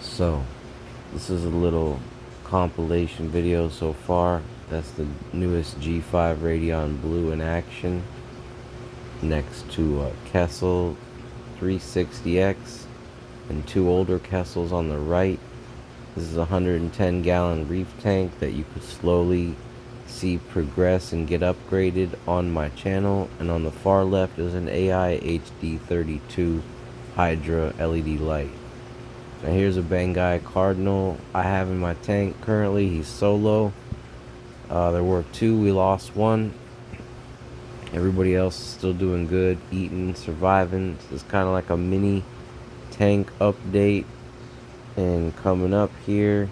So, this is a little compilation video so far. That's the newest G5 Radeon Blue in action, next to Kessel 360X and two older Kessels on the right. This is a 110-gallon reef tank that you could slowly see progress and get upgraded on my channel. And on the far left is an AI HD32 Hydra LED light. Now here's a Bengai Cardinal I have in my tank currently. He's solo. There were two, we lost one. Everybody else is still doing good, eating, surviving. It's kind of like a mini tank update. And coming up here,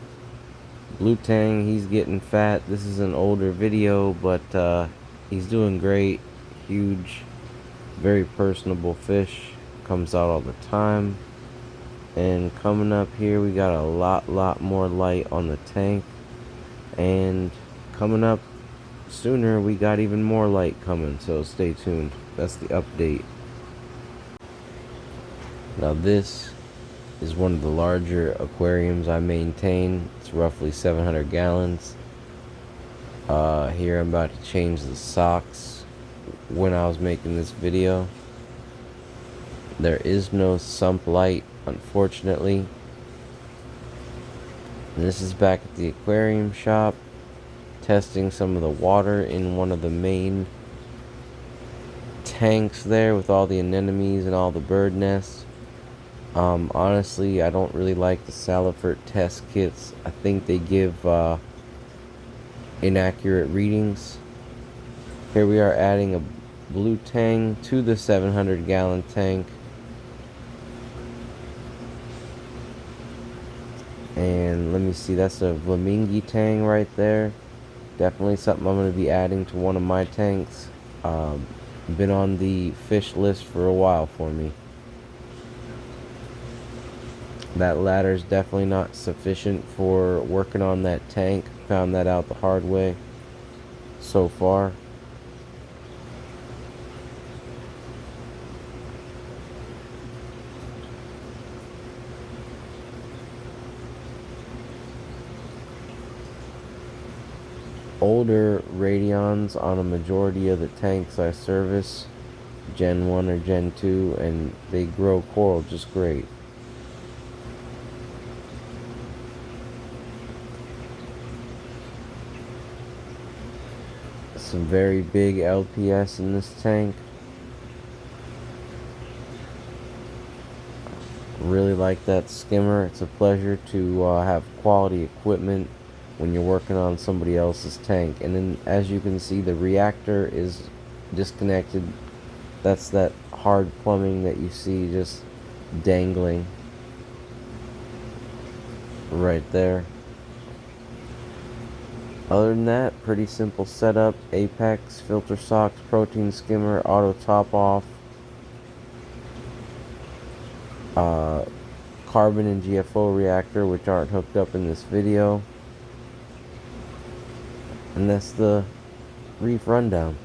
Blue Tang, he's getting fat. This is an older video, but he's doing great. Huge, very personable fish. Comes out all the time. And coming up here, we got a lot more light on the tank. And coming up sooner, we got even more light coming, so stay tuned. That's the update. Now this is one of the larger aquariums I maintain. It's roughly 700 gallons. Here I'm about to change the socks when I was making this video. There is no sump light, unfortunately. And this is back at the aquarium shop, testing some of the water in one of the main tanks there with all the anemones and all the bird nests. Honestly, I don't really like the Salifert test kits. I think they give inaccurate readings. Here we are adding a Blue Tang to the 700-gallon tank. And let me see, that's a Flamingi Tang right there. Definitely something I'm going to be adding to one of my tanks. Been on the fish list for a while for me. That ladder is definitely not sufficient for working on that tank. Found that out the hard way so far. Older Radeons on a majority of the tanks I service, Gen 1 or Gen 2, and they grow coral just great. Some very big LPS in this tank. Really like that skimmer. It's a pleasure to have quality equipment when you're working on somebody else's tank. And then as you can see, the reactor is disconnected. That's that hard plumbing that you see just dangling right there. Other than that, pretty simple setup. Apex, filter socks, protein skimmer, auto top off, carbon and GFO reactor, which aren't hooked up in this video. And that's the reef rundown.